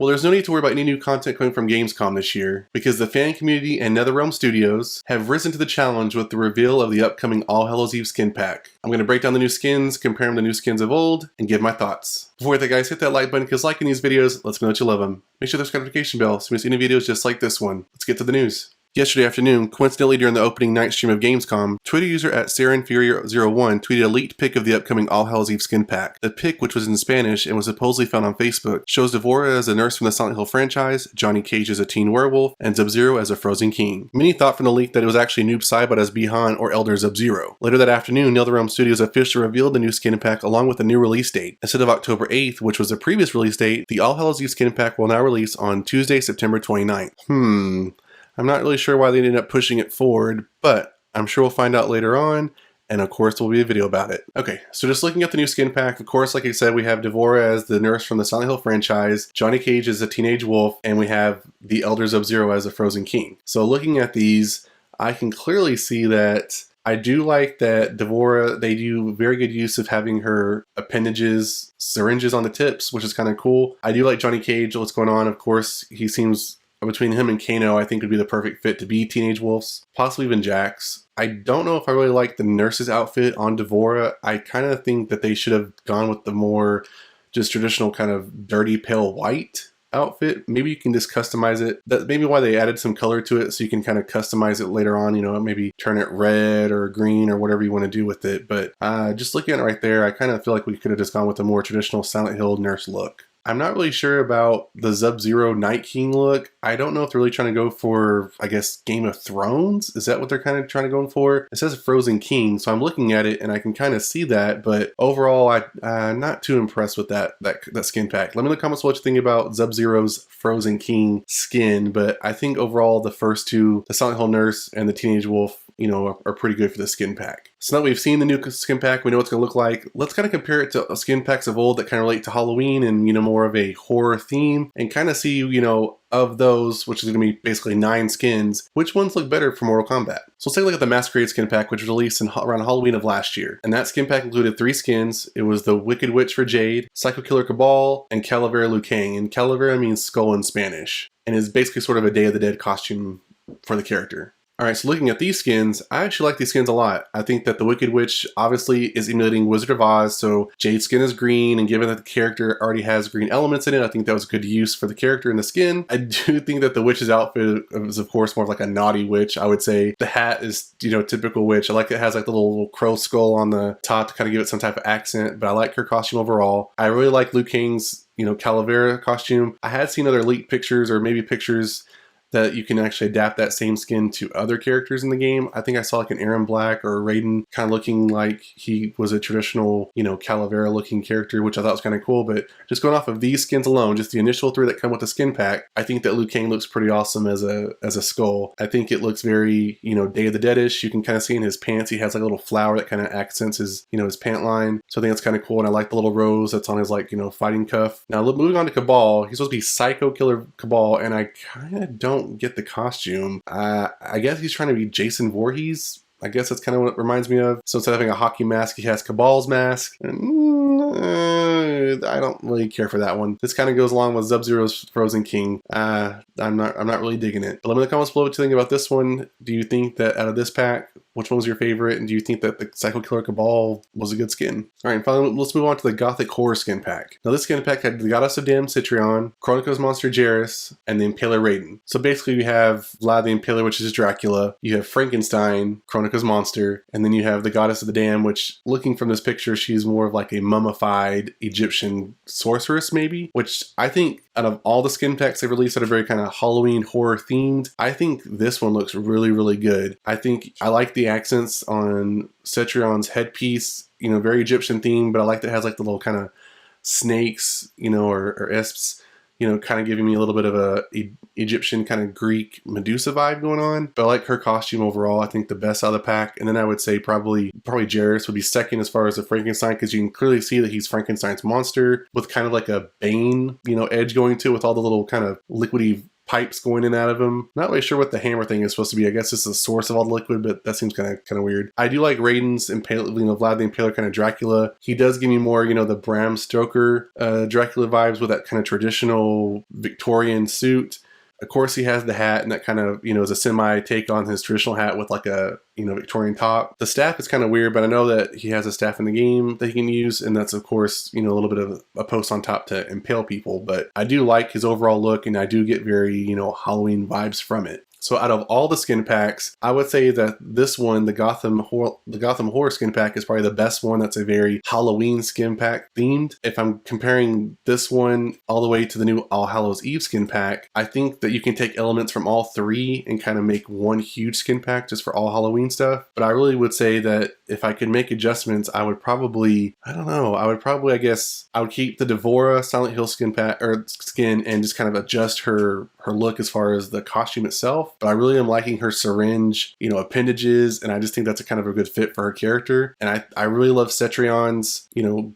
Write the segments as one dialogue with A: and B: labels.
A: Well, there's no need to worry about any new content coming from Gamescom this year, because the fan community and NetherRealm Studios have risen to the challenge with the reveal of the upcoming All Hallows Eve skin pack. I'm going to break down the new skins, compare them to new skins of old, and give my thoughts. Before that, guys, hit that like button, because liking these videos lets me know that you love them. Make sure there's a notification bell so you miss any videos just like this one. Let's get to the news. Yesterday afternoon, coincidentally during the opening night stream of Gamescom, Twitter user at SarahInferior01 tweeted a leaked pic of the upcoming All Hallows Eve skin pack. The pic, which was in Spanish and was supposedly found on Facebook, shows D'Vorah as a nurse from the Silent Hill franchise, Johnny Cage as a teen werewolf, and Sub-Zero as a frozen king. Many thought from the leak that it was actually Noob Saibot as Bihan or Elder Sub-Zero. Later that afternoon, NetherRealm Studios officially revealed the new skin pack along with a new release date. Instead of October 8th, which was the previous release date, the All Hallows Eve skin pack will now release on Tuesday, September 29th. I'm not really sure why they ended up pushing it forward, but I'm sure we'll find out later on, and of course there'll be a video about it. Okay, so just looking at the new skin pack, of course, like I said, we have D'Vorah as the nurse from the Silent Hill franchise, Johnny Cage as a teenage wolf, and we have the Elder Sub-Zero as a frozen king. So looking at these, I can clearly see that I do like that D'Vorah, they do very good use of having her appendages, syringes on the tips, which is kind of cool. I do like Johnny Cage, what's going on. Of course, he seems, between him and Kano, I think would be the perfect fit to be teenage wolves, possibly even Jax. I don't know if I really like the nurse's outfit on D'Vorah. I kind of think that they should have gone with the more just traditional kind of dirty pale white outfit. Maybe you can just customize it. That's maybe why they added some color to it, so you can kind of customize it later on, you know, maybe turn it red or green or whatever you want to do with it. But just looking at it right there, I kind of feel like we could have just gone with a more traditional Silent Hill nurse look. I'm not really sure about the Sub-Zero Night King look. I don't know if they're really trying to go for, I guess, Game of Thrones? Is that what they're kind of trying to go for? It says Frozen King, so I'm looking at it and I can kind of see that, but overall, I'm not too impressed with that skin pack. Let me know in the comments what you think about Sub-Zero's Frozen King skin, but I think overall the first two, the Silent Hill Nurse and the Teenage Wolf, you know, are pretty good for the skin pack. So now that we've seen the new skin pack, we know what it's going to look like. Let's kind of compare it to skin packs of old that kind of relate to Halloween and, you know, more of a horror theme, and kind of see, you know, of those, which is going to be basically 9 skins, which ones look better for Mortal Kombat. So let's take a look at the Masquerade skin pack, which was released around Halloween of last year. And that skin pack included 3 skins. It was the Wicked Witch for Jade, Psycho Killer Cabal, and Calavera Liu Kang. And Calavera means skull in Spanish, and is basically sort of a Day of the Dead costume for the character. Alright, so looking at these skins, I actually like these skins a lot. I think that the Wicked Witch obviously is emulating Wizard of Oz, so Jade's skin is green, and given that the character already has green elements in it, I think that was a good use for the character and the skin. I do think that the witch's outfit is, of course, more of like a naughty witch. I would say the hat is, you know, typical witch. I like it has like the little crow skull on the top to kind of give it some type of accent, but I like her costume overall. I really like Liu Kang's, you know, Calavera costume. I had seen other leaked pictures, or maybe pictures that you can actually adapt that same skin to other characters in the game. I think I saw like an Aaron Black or a Raiden kind of looking like he was a traditional, you know, Calavera looking character, which I thought was kind of cool. But just going off of these skins alone, just the initial 3 that come with the skin pack, I think that Liu Kang looks pretty awesome as a skull. I think it looks very, you know, Day of the Dead-ish. You can kind of see in his pants, he has like a little flower that kind of accents his, you know, his pant line. So I think that's kind of cool. And I like the little rose that's on his, like, you know, fighting cuff. Now moving on to Cabal, he's supposed to be Psycho Killer Cabal, and I kind of don't get the costume. I guess he's trying to be Jason Voorhees. I guess that's kind of what it reminds me of. So instead of having a hockey mask, he has Cabal's mask. I don't really care for that one. This kind of goes along with Sub-Zero's Frozen King. I'm not really digging it. But let me know in the comments below what you think about this one. Do you think that out of this pack, which one was your favorite? And do you think that the Psycho Killer Cabal was a good skin? Alright, and finally, let's move on to the Gothic Horror skin pack. Now this skin pack had the Goddess of Dim, Citrion, Chronicles Monster Jairus, and the Impaler Raiden. So basically you have Vlad the Impaler, which is Dracula. You have Frankenstein, Chronicles Monster, and then you have the Goddess of the Dam, which, looking from this picture, she's more of like a mummified Egyptian sorceress maybe, which I think out of all the skin packs they released that are very kind of Halloween horror themed, I think this one looks really, really good. I think I like the accents on Cetrion's headpiece, you know, very Egyptian themed, but I like that it has like the little kind of snakes, you know, or isps, you know, kind of giving me a little bit of a Egyptian kind of Greek Medusa vibe going on. But I like her costume overall. I think the best out of the pack. And then I would say probably Jairus would be second as far as the Frankenstein, because you can clearly see that he's Frankenstein's monster with kind of like a Bane, you know, edge going to it, with all the little kind of liquidy pipes going in and out of him. Not really sure what the hammer thing is supposed to be. I guess it's the source of all the liquid, but that seems kind of weird. I do like Raiden's Vlad the Impaler kind of Dracula. He does give me more, the Bram Stoker Dracula vibes with that kind of traditional Victorian suit. Of course, he has the hat, and that kind of, is a semi take on his traditional hat with like a, Victorian top. The staff is kind of weird, but I know that he has a staff in the game that he can use, and that's, of course, a little bit of a post on top to impale people. But I do like his overall look, and I do get very, Halloween vibes from it. So out of all the skin packs, I would say that this one, the Gotham Horror skin pack, is probably the best one. That's a very Halloween skin pack themed. If I'm comparing this one all the way to the new All Hallows Eve skin pack, I think that you can take elements from all three and kind of make one huge skin pack just for all Halloween stuff. But I really would say that if I could make adjustments, I would probably, I would keep the Devora Silent Hill skin and just kind of adjust her look as far as the costume itself. But I really am liking her syringe, appendages, and I just think that's a kind of a good fit for her character. And I really love Cetrion's,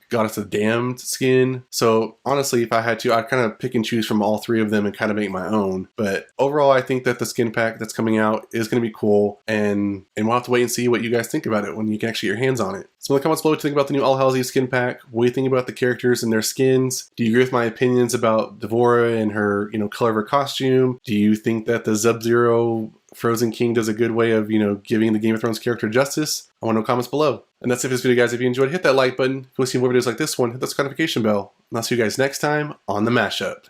A: Goddess of Damned skin. So honestly, if I had to, I'd kind of pick and choose from all three of them and kind of make my own. But overall, I think that the skin pack that's coming out is going to be cool, and we'll have to wait and see what you guys think about it when you can actually get your hands on it. So in the comments below, what you think about the new All Hallows Eve skin pack. What do you think about the characters and their skins? Do you agree with my opinions about Devora and her, color of her costume? Do you think that the Sub-Zero Frozen King does a good way of, giving the Game of Thrones character justice? I want to know comments below. And that's it for this video, guys. If you enjoyed, hit that like button. If you want to see more videos like this one, hit that notification bell. And I'll see you guys next time on The Mashup.